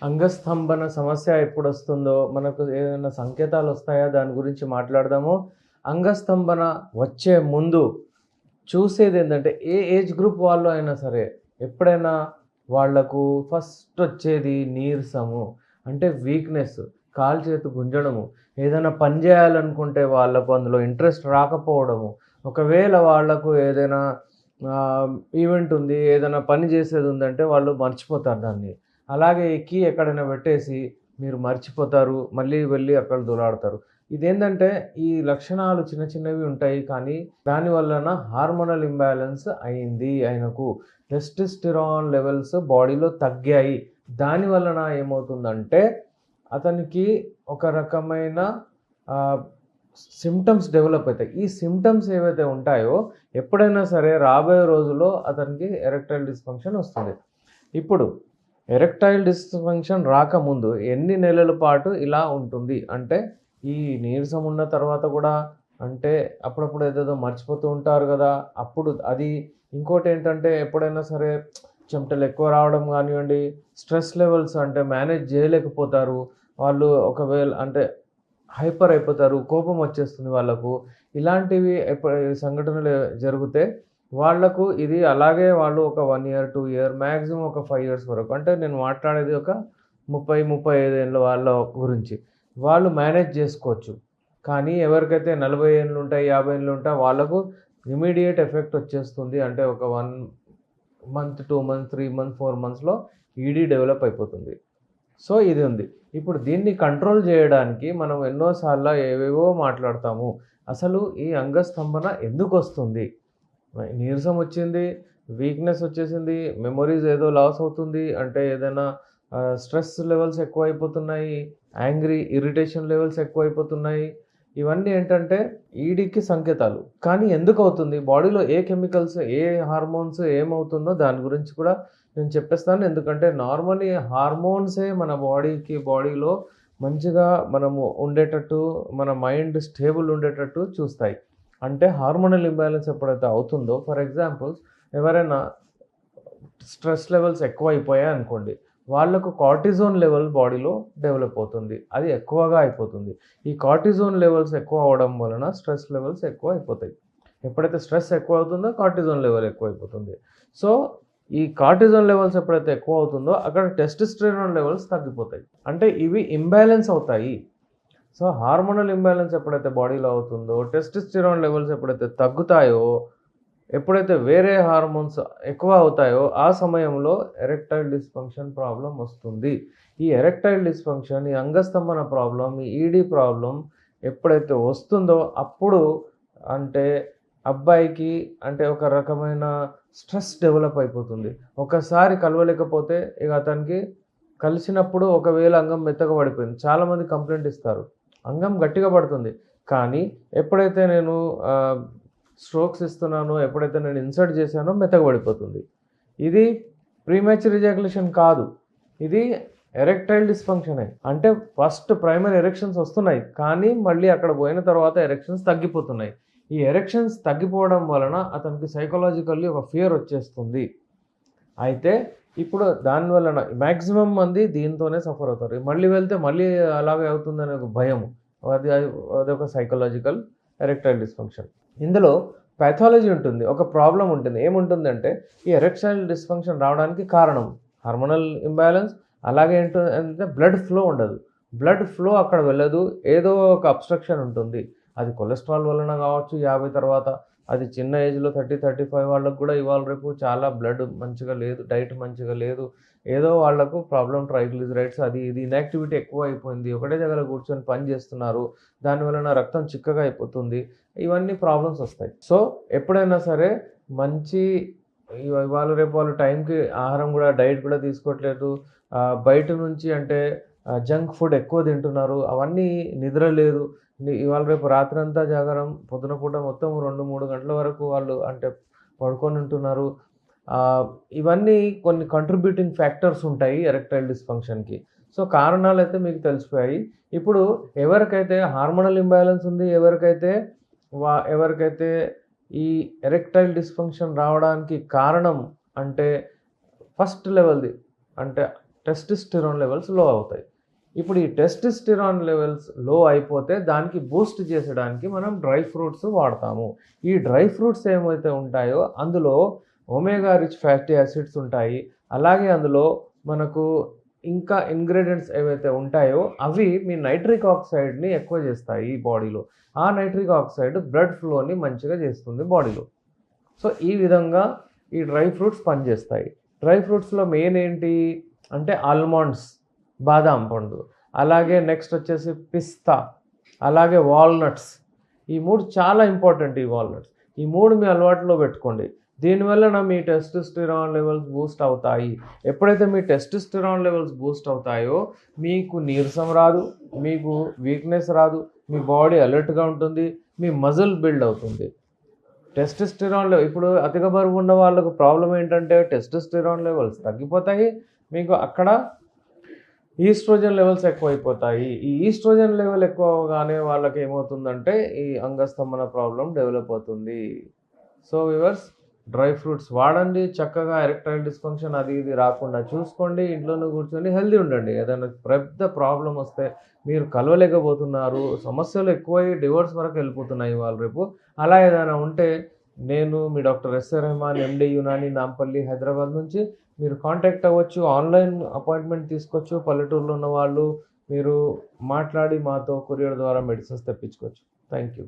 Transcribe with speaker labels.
Speaker 1: అంగస్తంభన సమస్య ఎప్పుడొస్తుందో, మనకు ఏదైనా సంకేతాలొస్తాయా? దాని గురించి మాట్లాడదాము. అంగస్తంభన వచ్చే ముందు చూసేదేంటంటే, ఏ ఏజ్ గ్రూప్ వాళ్ళు అయినా సరే, ఎప్పుడైనా వాళ్ళకు ఫస్టొచ్చేది నీరసము. అంటే వీక్‌నెస్, కాలు చేతి గుంజడము, ఏదైనా పని జేయాలనుకుంటే వాళ్ళకు అందులో ఇంట్రెస్ట్ రాకపోవడము. ఒకవేళ వాళ్ళకు ఏదైనా ఈవెంట్ ఉంది, ఏదైనా పని జేసేదుందంటే వాళ్ళు మర్చిపోతారు దాన్ని. అలాగే ఈ కీ ఎక్కడైనా పెట్టేసి మీరు మర్చిపోతారు. మళ్ళీ వెళ్లి అక్కడ దొర్లాడతారు. ఇదేందంటే ఈ లక్షణాలు చిన్న చిన్నవి ఉంటాయి. కానీ దాని వలన హార్మోనల్ ఇంబాలెన్స్ అయింది ఆయనకు. టెస్టోస్టెరాన్ లెవెల్స్ బాడీలో తగ్గాయి. దాని వలన ఏమవుతుందంటే అతనికి ఒక రకమైన ఆహ్, సింప్టమ్స్ డెవలప్ అయితాయి. ఈ సింప్టమ్స్ ఏవైతే ఉంటాయో ఎప్పుడైనా సరే రాబోయే రోజుల్లో అతనికి ఎరెక్టైల్ డిస్‌ఫంక్షన్ వస్తుంది. ఇప్పుడు ఎరెక్టైల్ డిస్‌ఫంక్షన్ రాకముందు ఎన్ని నెలల పాటు ఇలా ఉంటుంది? అంటే ఈ నీరసం ఉన్న తర్వాత గూడా అంటే అప్పుడప్పుడు ఏదేదో మర్చిపోతూ ఉంటారు గదా! అప్పుడు అది ఇంకోటేంటంటే ఎప్పుడైనా సరే చెమటలు ఎక్కువ రావడం గానివ్వండి, స్ట్రెస్ లెవెల్స్ అంటే మేనేజ్ జేయలేకపోతారు. వాళ్ళు ఒకవేళ అంటే హైపర్ అయిపోతారు. కోపం వచ్చేస్తుంది వాళ్ళకు. ఇలాంటివి సంఘటనలు జరిగితే వాళ్ళకు ఇది అలాగే వాళ్ళు ఒక 1 ఇయర్, 2 ఇయర్ మాక్సిమం ఒక 5 ఇయర్స్ వరకు. అంటే నేను మాట్లాడేది ఒక 30, 35 ఏళ్ల వాళ్ళ గురించి. వాళ్ళు మేనేజ్ జేసుకోవచ్చు. కానీ ఎవరికైతే 40 ఏళ్లుంటాయి, 50 ఏళ్లుంటాయి వాళ్ళకు ఇమ్మీడియేట్ ఎఫెక్ట్ వచ్చేస్తుంది. అంటే ఒక 1 మంత్, 2 మంత్స్, 3 మంత్స్, 4 మంత్స్‌లో ఈడీ డెవలప్ అయిపోతుంది. సో, ఇది ఉంది. ఇప్పుడు దీన్ని కంట్రోల్ జేయడానికి మనం ఎన్నో సార్ల ఏవేవో మాట్లాడతాము. అసలు ఈ అంగస్తంభన ఎందుకొస్తుంది? నీరసం వచ్చింది, వీక్‌నెస్ వచ్చేసింది, మెమోరీస్ ఏదో లాస్ అవుతుంది. అంటే ఏదైనా స్ట్రెస్ లెవెల్స్ ఎక్కువైపోతున్నాయి, ఇరిటేషన్ లెవెల్స్ ఎక్కువైపోతున్నాయి. ఇవన్నీ ఏంటంటే ఈడీకి సంకేతాలు. కానీ ఎందుకవుతుంది? బాడీలో ఏ కెమికల్స్, ఏ హార్మోన్స్ ఏమవుతుందో దాని గురించి కూడా నేను చెప్పేస్తాను. ఎందుకంటే నార్మల్లీ హార్మోన్సే మన బాడీలో మంచిగా మనము ఉండేటట్టు, మన మైండ్ స్టేబుల్ ఉండేటట్టు చూస్తాయి. అంటే హార్మోనల్ ఇంబాలెన్స్ ఎప్పుడైతే అవుతుందో ఫర్ ఎగ్జాంపుల్ ఎవరైనా స్ట్రెస్ లెవెల్స్ ఎక్కువైపోయాయనుకోండి. వాళ్ళకు కార్టిజోన్ లెవెల్ బాడీలో డెవలప్ అవుతుంది. అది ఎక్కువగా అయిపోతుంది. ఈ కార్టిజోన్ లెవెల్స్ ఎక్కువ అవ్వడం వలన స్ట్రెస్ లెవెల్స్ ఎక్కువైపోతాయి. ఎప్పుడైతే స్ట్రెస్ ఎక్కువవుతుందో కార్టిజోన్ లెవెల్ ఎక్కువైపోతుంది. సో, ఈ కార్టిజోన్ లెవెల్స్ ఎప్పుడైతే ఎక్కువవుతుందో అక్కడ టెస్టోస్టెరాన్ లెవెల్స్ తగ్గిపోతాయి. అంటే ఇవి ఇంబాలెన్స్ అవుతాయి. సో, హార్మోనల్ ఇంబాలెన్స్ ఎప్పుడైతే బాడీలో అవుతుందో, టెస్టోస్టెరాన్ లెవెల్స్ ఎప్పుడైతే తగ్గుతాయో, ఎప్పుడైతే వేరే హార్మోన్స్ ఎక్కువ అవుతాయో, ఆ సమయంలో ఎరెక్టైల్ డిస్‌ఫంక్షన్ ప్రాబ్లమ్ వస్తుంది. ఈ ఎరెక్టైల్ డిస్‌ఫంక్షన్, ఈ అంగస్తంభన ప్రాబ్లమ్, ఈ ఈడీ ప్రాబ్లమ్ ఎప్పుడైతే వస్తుందో, అప్పుడు అంటే అబ్బాయికి అంటే ఒక రకమైన స్ట్రెస్ డెవలప్ అయిపోతుంది. ఒకసారి కలవలేకపోతే ఇగ అతనికి కలిసినప్పుడు ఒకవేళ అంగం మెత్తగా పడిపోయింది. చాలామంది కంప్లెయింట్ ఇస్తారు. అంగం గట్టిగా పడుతుంది. కానీ ఎప్పుడైతే నేను స్ట్రోక్స్ ఇస్తున్నానో, ఎప్పుడైతే నేను ఇన్సర్ట్ చేశానో మెత్తగా పడిపోతుంది. ఇది ప్రీమెచ్యూర్ ఎజాక్యులేషన్ కాదు. ఇది ఎరెక్టైల్ డిస్‌ఫంక్షనే. అంటే ఫస్ట్ ప్రైమరీ ఎరెక్షన్స్ వస్తున్నాయి. కానీ మళ్ళీ అక్కడ పోయిన తర్వాత ఎరెక్షన్స్ తగ్గిపోతున్నాయి. ఈ ఎరెక్షన్స్ తగ్గిపోవడం వలన అతనికి సైకలాజికల్లీ ఒక ఫియర్ వచ్చేస్తుంది. అయితే ఇప్పుడు దాని వలన మాక్సిమం మంది దీంతోనే సఫర్ అవుతారు. మళ్ళీ వెళ్తే మళ్ళీ అలాగే అవుతుందనే ఒక భయం. అది అది అదొక సైకలాజికల్ ఎరెక్టైల్ డిస్‌ఫంక్షన్. ఇందులో పాథాలజీ ఉంటుంది. ఒక ప్రాబ్లమ్ ఉంటుంది. ఏముంటుందంటే ఈ ఎరెక్టైల్ డిస్‌ఫంక్షన్ రావడానికి కారణం హార్మోనల్ ఇంబాలెన్స్ అలాగే అంటే బ్లడ్ ఫ్లో ఉండదు. బ్లడ్ ఫ్లో అక్కడ వెళ్ళదు. ఏదో ఒక అబ్‌స్ట్రక్షన్ ఉంటుంది. అది కొలెస్ట్రాల్ వలన కావచ్చు 50 తర్వాత. అది చిన్న ఏజ్‌లో 30, 35 వాళ్ళకి కూడా ఇవాళ రేపు చాలా బ్లడ్ మంచిగా లేదు. డైట్ మంచిగా లేదు. ఏదో వాళ్ళకు ప్రాబ్లమ్ ట్రైగ్లిజరైడ్స్ అది ఇది ఇన్‌యాక్టివిటీ ఎక్కువైపోయింది. ఒకటే దగ్గర కూర్చొని పని చేస్తున్నారు. దాని వలన రక్తం చిక్కగా అయిపోతుంది. ఇవన్నీ ప్రాబ్లమ్స్ వస్తాయి. సో, ఎప్పుడైనా సరే మంచి ఇవాళ రేపు వాళ్ళు టైంకి ఆహారం గూడా డైట్ కూడా తీసుకోవట్లేదు. బయట నుంచి అంటే జంక్ ఫుడ్ ఎక్కువ తింటున్నారు. అవన్నీ నిద్ర లేదు. ఇవాళ రేపు రాత్రంతా జాగారం, పొద్దున పూట మొత్తం 2, 3 గంటల వరకు వాళ్ళు అంటే పడుకొని ఉంటున్నారు. ఇవన్నీ కొన్ని కంట్రిబ్యూటింగ్ ఫ్యాక్టర్స్ ఉంటాయి ఎరెక్టైల్ డిస్‌ఫంక్షన్‌కి. సో, కారణాలైతే మీకు తెలిసిపోయాయి. ఇప్పుడు ఎవరికైతే హార్మోనల్ ఇంబాలెన్స్ ఉంది, ఎవరికైతే ఈ ఎరెక్టైల్ డిస్‌ఫంక్షన్ రావడానికి కారణం అంటే ఫస్ట్ లెవెల్‌ది అంటే టెస్టోస్టెరాన్ లెవెల్స్ లో అవుతాయి. ఇప్పుడు ఈ టెస్టోస్టెరాన్ లెవెల్స్ లో అయిపోతే దానికి బూస్ట్ చేసడానికి మనం డ్రై ఫ్రూట్స్ వాడతాము. ఈ డ్రై ఫ్రూట్స్ ఏమైతే ఉంటాయో అందులో ఒమేగా రిచ్ ఫ్యాటీ యాసిడ్స్ ఉంటాయి. అలాగే అందులో మనకు ఇంకా ఇంగ్రీడియంట్స్ ఏవైతే ఉంటాయో అవి మీ నైట్రిక్ ఆక్సైడ్‌ని ఎక్కువ చేస్తాయి బాడీలో. ఆ నైట్రిక్ ఆక్సైడ్ బ్లడ్ ఫ్లోని మంచిగా చేస్తుంది బాడీలో. సో, ఈ విధంగా ఈ డ్రై ఫ్రూట్స్ పనిచేస్తాయి. డ్రై ఫ్రూట్స్‌లో మెయిన్ ఏంటి అంటే ఆల్మండ్స్, బాదాం పండు, అలాగే నెక్స్ట్ వచ్చేసి పిస్తా, అలాగే వాల్‌నట్స్. ఈ 3 చాలా ఇంపార్టెంట్ ఈ వాల్‌నట్స్. ఈ 3 మీ అలవాటులో పెట్టుకోండి. దీనివలన మీ టెస్టోస్టెరాన్ లెవెల్స్ బూస్ట్ అవుతాయి. ఎప్పుడైతే మీ టెస్టోస్టెరాన్ లెవెల్స్ బూస్ట్ అవుతాయో మీకు నీరసం రాదు, మీకు వీక్‌నెస్ రాదు, మీ బాడీ అలర్ట్‌గా ఉంటుంది, మీ మజిల్ బిల్డ్ అవుతుంది. టెస్టోస్టెరాన్ ఇప్పుడు అధిక బరువు ఉన్న వాళ్ళకు ప్రాబ్లమ్ ఏంటంటే టెస్టోస్టెరాన్ లెవెల్స్ తగ్గిపోతాయి. మీకు అక్కడ ఈస్ట్రోజన్ లెవెల్స్ ఎక్కువైపోతాయి. ఈ ఈస్ట్రోజన్ లెవెల్ ఎక్కువ అవ్వగానే వాళ్ళకి ఏమవుతుందంటే ఈ అంగస్తంభన ప్రాబ్లమ్ డెవలప్ అవుతుంది. సో వ్యూవర్స్, డ్రై ఫ్రూట్స్ వాడండి. చక్కగా ఎరెక్టైల్ డిస్‌ఫంక్షన్ అది ఇది రాకుండా చూసుకోండి. ఇంట్లోనే కూర్చొని హెల్తీ ఉండండి. ఏదైనా పెద్ద ప్రాబ్లమ్ వస్తే మీరు కలవలేకపోతున్నారు, సమస్యలు ఎక్కువై డివోర్స్ వరకు వెళ్ళిపోతున్నాయి ఇవాళ రేపు. అలా ఏదైనా ఉంటే నేను మీ doctor SA Rahman, MD Unani, Nampally, Hyderabad నుంచి మీరు కాంటాక్ట్ అవ్వచ్చు. ఆన్‌లైన్ అపాయింట్మెంట్ తీసుకోవచ్చు. పల్లెటూరులో ఉన్నవాళ్ళు మీరు మాట్లాడి మాతో కొరియర్ ద్వారా మెడిసిన్స్ తెప్పించుకోవచ్చు. Thank you.